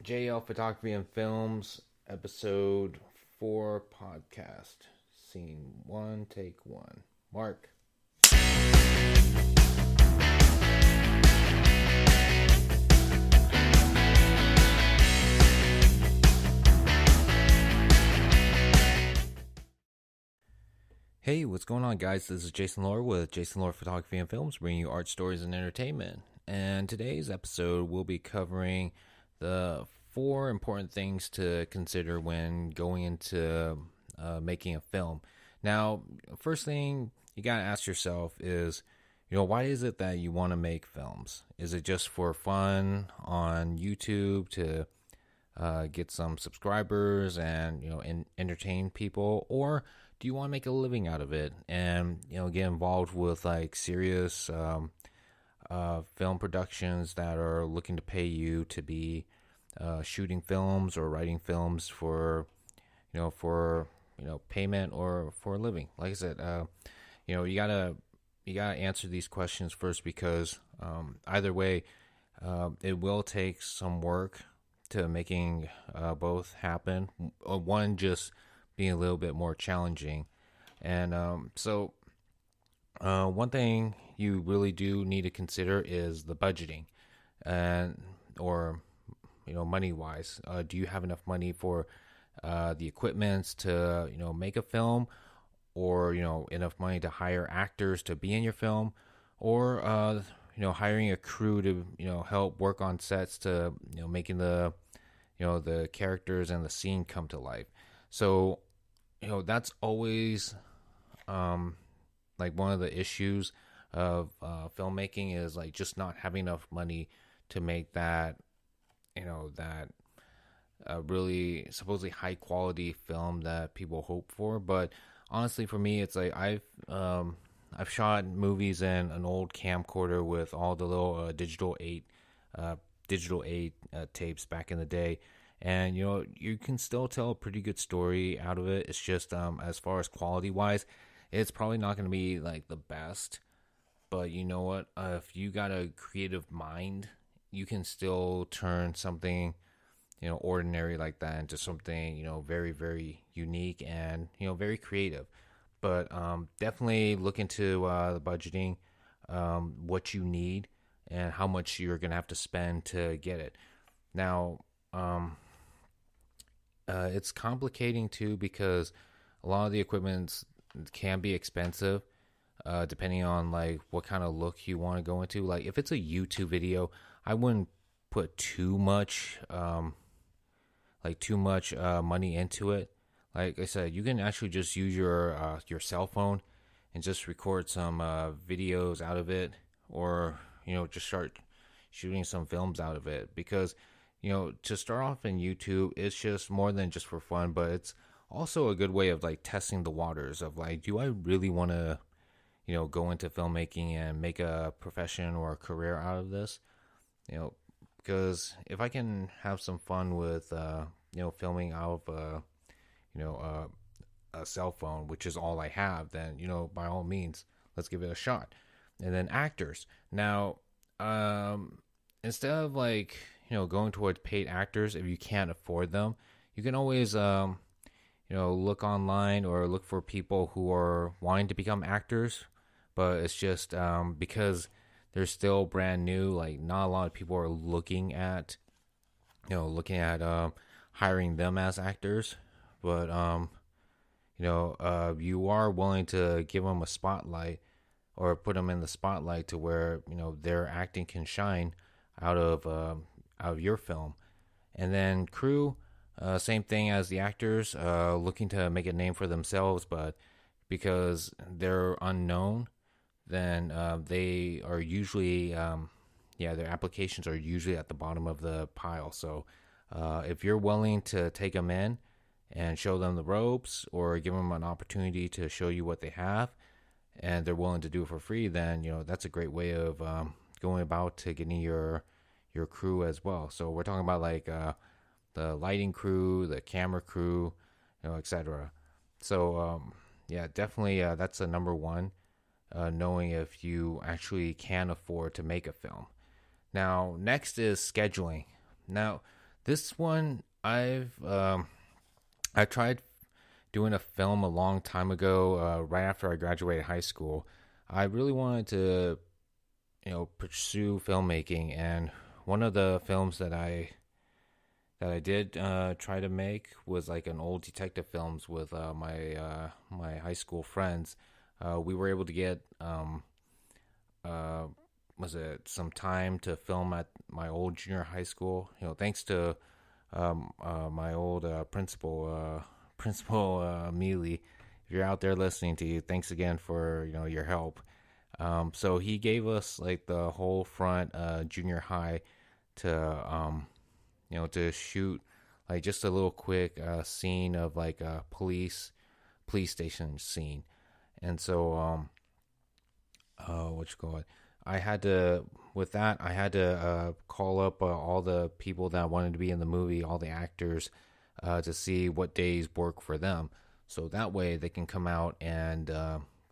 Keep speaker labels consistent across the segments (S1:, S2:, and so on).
S1: JL Photography and Films, episode 4 podcast. Scene 1, take 1. Mark. Hey, what's going on, guys? This is Jason Lohr with Jason Lohr Photography and Films, bringing you art, stories, and entertainment. And today's episode, we'll be covering the 4 important things to consider when going into making a film. Now, first thing you gotta ask yourself is, why is it that you want to make films? Is it just for fun on YouTube to get some subscribers and entertain people, or do you want to make a living out of it and get involved with like serious film productions that are looking to pay you to be shooting films or writing films for payment or for a living? Like I said, you gotta answer these questions first, because either way, it will take some work to making both happen. One just being a little bit more challenging, and one thing you really do need to consider is the budgeting, and or money wise. Do you have enough money for the equipments to make a film, or enough money to hire actors to be in your film, or hiring a crew to help work on sets to making the the characters and the scene come to life. So that's always like one of the issues of filmmaking, is like just not having enough money to make that that really supposedly high quality film that people hope for. But honestly, for me, it's like I've shot movies in an old camcorder with all the little digital 8 tapes back in the day, and you can still tell a pretty good story out of it. It's just as far as quality wise, it's probably not going to be like the best, but you know what, if you got a creative mind, you can still turn something ordinary like that into something very, very unique and very creative. But definitely look into the budgeting, what you need and how much you're gonna have to spend to get it. Now, it's complicating too, because a lot of the equipment can be expensive, depending on like what kind of look you want to go into. Like if it's a YouTube video, I wouldn't put too much money into it. Like I said, you can actually just use your cell phone and just record some videos out of it, or just start shooting some films out of it. Because to start off in YouTube, it's just more than just for fun, but it's also a good way of like testing the waters of like, do I really want to go into filmmaking and make a profession or a career out of this? Because if I can have some fun with filming out of a cell phone, which is all I have, then by all means, let's give it a shot. And then actors. Now, instead of like going towards paid actors, if you can't afford them, you can always look online or look for people who are wanting to become actors, but it's just because they're still brand new. Like not a lot of people are looking at hiring them as actors, but you are willing to give them a spotlight or put them in the spotlight to where their acting can shine out of your film. And then crew, same thing as the actors, looking to make a name for themselves, but because they're unknown, then they are usually their applications are usually at the bottom of the pile. So if you're willing to take them in and show them the ropes, or give them an opportunity to show you what they have, and they're willing to do it for free, then that's a great way of going about to getting your crew as well. So we're talking about like the lighting crew, the camera crew, etc. So definitely that's a number one, knowing if you actually can afford to make a film. Now, next is scheduling. Now, This one, I tried doing a film a long time ago, right after I graduated high school. I really wanted to, pursue filmmaking, and one of the films that I did try to make was like an old detective films with my high school friends. We were able to get uh, was it some time to film at my old junior high school. Thanks to my old principal Mealy. If you're out there listening to you, thanks again for your help. So he gave us like the whole front junior high to to shoot like just a little quick scene of like a police station scene. And so what you call it? I had to with that I had to call up all the people that wanted to be in the movie, all the actors, to see what days work for them, so that way they can come out and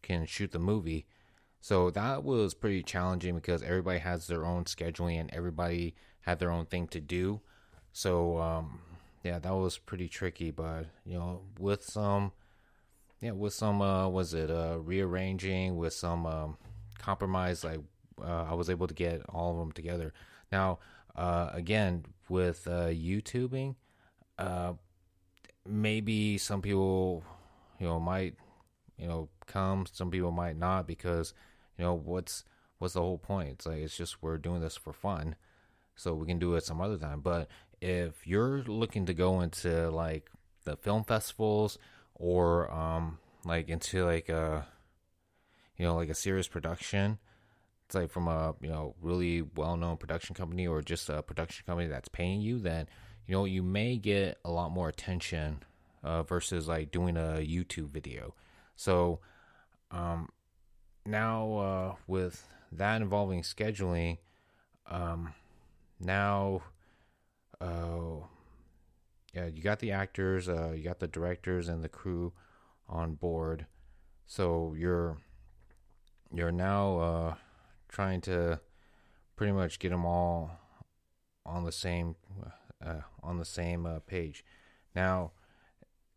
S1: can shoot the movie. So that was pretty challenging because everybody has their own scheduling and everybody had their own thing to do. So yeah, that was pretty tricky. But with some was it rearranging, with some compromise, like I was able to get all of them together. Now again with YouTubing, uh, maybe some people might come, some people might not, because what's the whole point? It's like it's just we're doing this for fun, so we can do it some other time. But if you're looking to go into like the film festivals, or like into like a like a serious production, it's like from a really well-known production company, or just a production company that's paying you, then you may get a lot more attention versus like doing a YouTube video. So now with that involving scheduling, now uh, yeah, you got the actors, you got the directors and the crew on board. So you're now trying to pretty much get them all on the same page. Now,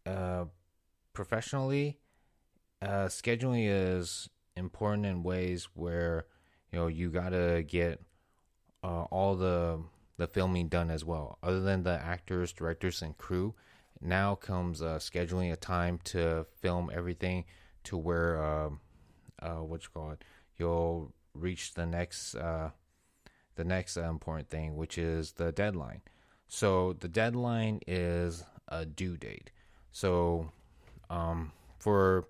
S1: uh, professionally, scheduling is important in ways where you gotta get all the filming done as well. Other than the actors, directors, and crew, now comes scheduling a time to film everything to where what you call it, you'll reach the next important thing, which is the deadline. So the deadline is a due date. So for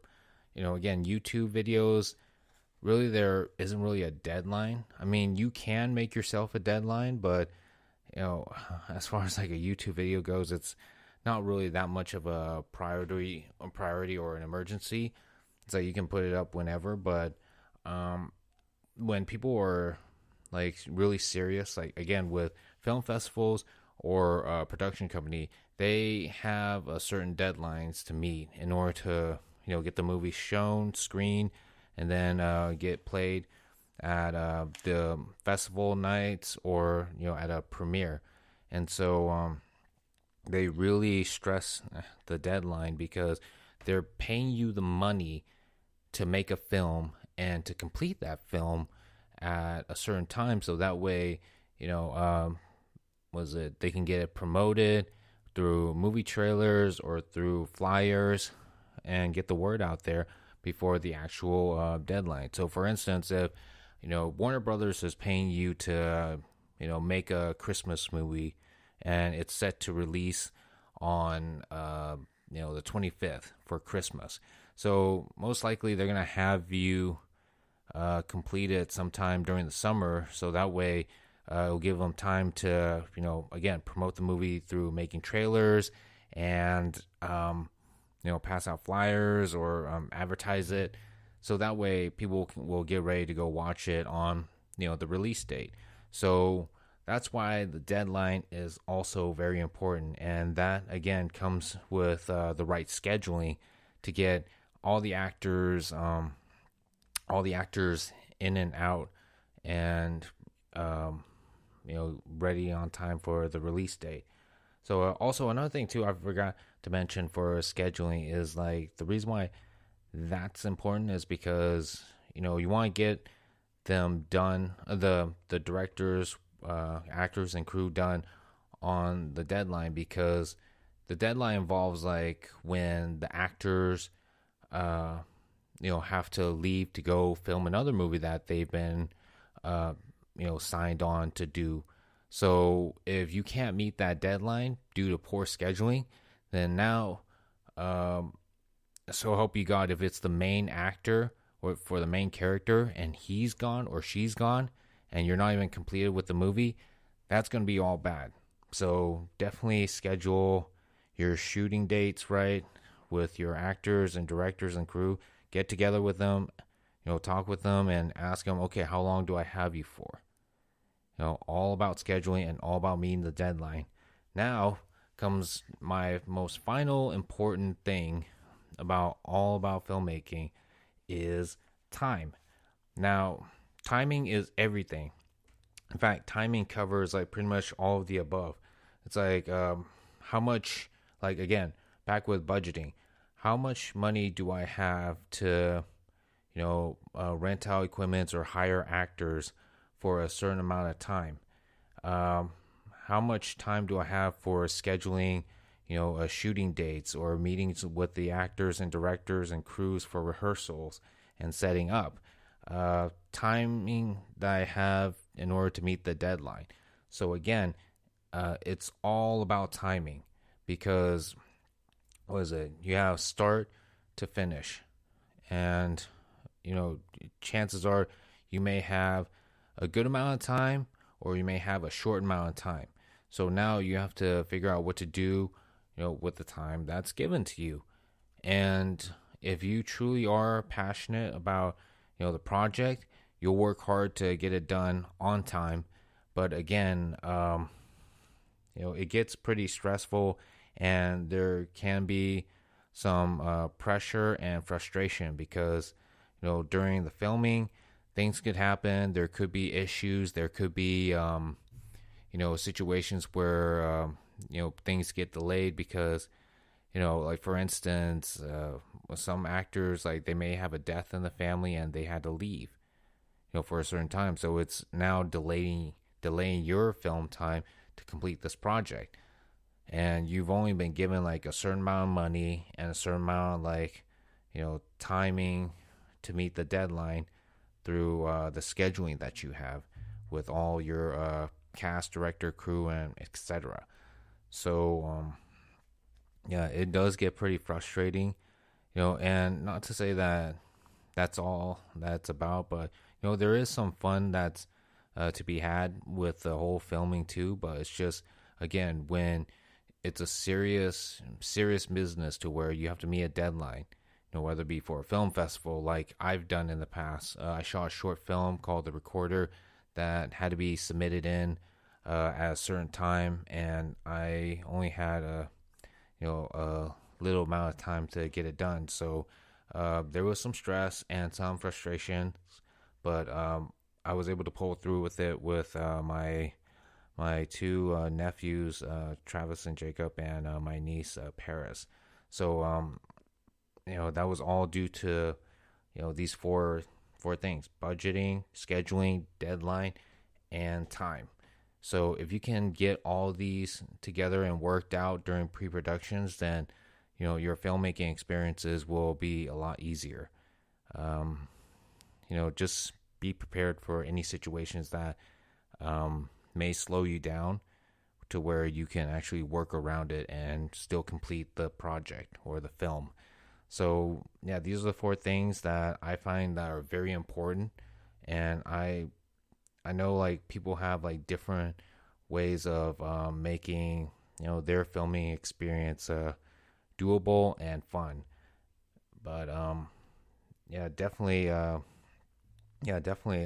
S1: again, YouTube videos, really there isn't really a deadline. I mean, you can make yourself a deadline, but as far as like a YouTube video goes, it's not really that much of a priority or an emergency. It's like you can put it up whenever. But when people are like really serious, like again with film festivals or a production company, they have a certain deadlines to meet in order to get the movie shown, screened, and then get played at the festival nights, or at a premiere. And so they really stress the deadline because they're paying you the money to make a film and to complete that film at a certain time, so that way was it they can get it promoted through movie trailers or through flyers and get the word out there before the actual deadline. So for instance, if Warner Brothers is paying you to make a Christmas movie, and it's set to release on the 25th for Christmas, so most likely they're gonna have you complete it sometime during the summer, so that way it'll give them time to again promote the movie through making trailers and pass out flyers or advertise it, so that way people will get ready to go watch it on the release date. So that's why the deadline is also very important, and that again comes with the right scheduling to get all the actors in and out, and ready on time for the release date. So also another thing too, I forgot to mention for scheduling is like the reason why that's important is because you want to get them done, the directors, actors, and crew done on the deadline, because the deadline involves like when the actors uh, have to leave to go film another movie that they've been uh, signed on to do. So if you can't meet that deadline due to poor scheduling, then now, um, so help you God, if it's the main actor or for the main character and he's gone or she's gone and you're not even completed with the movie, that's going to be all bad. So definitely schedule your shooting dates right with your actors and directors and crew. Get together with them, talk with them and ask them, okay, how long do I have you for? All about scheduling and all about meeting the deadline. Now comes my most final important thing about filmmaking is time. Now, timing is everything. In fact, timing covers like pretty much all of the above. It's like how much, like again, back with budgeting, how much money do I have to, rent out equipment or hire actors for a certain amount of time? Um, how much time do I have for scheduling, shooting dates or meetings with the actors and directors and crews for rehearsals and setting up? Timing that I have in order to meet the deadline. So again, it's all about timing, because what is it? You have start to finish, and chances are you may have a good amount of time or you may have a short amount of time. So now you have to figure out what to do, with the time that's given to you. And if you truly are passionate about, the project, you'll work hard to get it done on time. But again, it gets pretty stressful and there can be some pressure and frustration because, during the filming, things could happen. There could be issues. There could be, situations where, things get delayed because, like for instance, some actors, like they may have a death in the family and they had to leave, for a certain time. So it's now delaying your film time to complete this project. And you've only been given like a certain amount of money and a certain amount of like, timing to meet the deadline through the scheduling that you have with all your cast, director, crew, and etc. So yeah, it does get pretty frustrating, and not to say that that's all that's about, but there is some fun that's to be had with the whole filming too. But it's just again when it's a serious business to where you have to meet a deadline, whether it be for a film festival like I've done in the past. I shot a short film called The Recorder that had to be submitted in at a certain time, and I only had a little amount of time to get it done. So there was some stress and some frustration, but I was able to pull through with it with my two nephews, Travis and Jacob, and my niece Paris. So that was all due to these four things: budgeting, scheduling, deadline, and time. So if you can get all these together and worked out during pre-productions, then your filmmaking experiences will be a lot easier. Um, just be prepared for any situations that may slow you down to where you can actually work around it and still complete the project or the film. So yeah, these are the four things that I find that are very important, and I know like people have like different ways of making their filming experience doable and fun. But yeah, definitely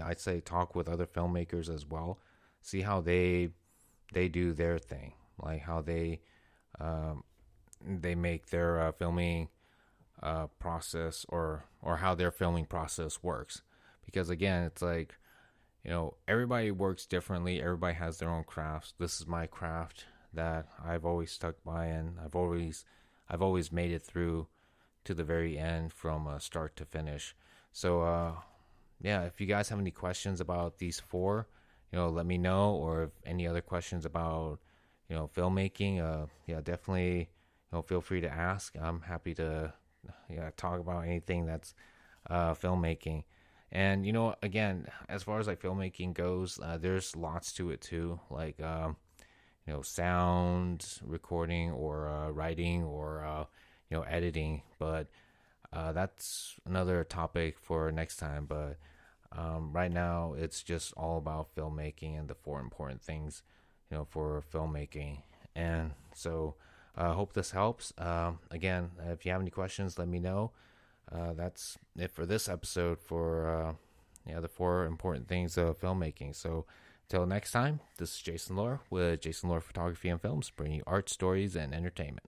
S1: I'd say talk with other filmmakers as well. See how they do their thing, like how they make their filming process or how their filming process works. Because again, it's like everybody works differently. Everybody has their own crafts. This is my craft. that I've always stuck by, and I've always made it through to the very end from start to finish. So yeah, if you guys have any questions about these four, let me know, or if any other questions about filmmaking, yeah, definitely feel free to ask. I'm happy to talk about anything that's filmmaking. And again, as far as like filmmaking goes, there's lots to it too, like sound recording, or writing, or editing. But that's another topic for next time. But right now, it's just all about filmmaking and the four important things, for filmmaking. And so, I hope this helps. Again, if you have any questions, let me know. That's it for this episode for the four important things of filmmaking. So, till next time, this is Jason Lore with Jason Lore Photography and Films, bringing you art, stories, and entertainment.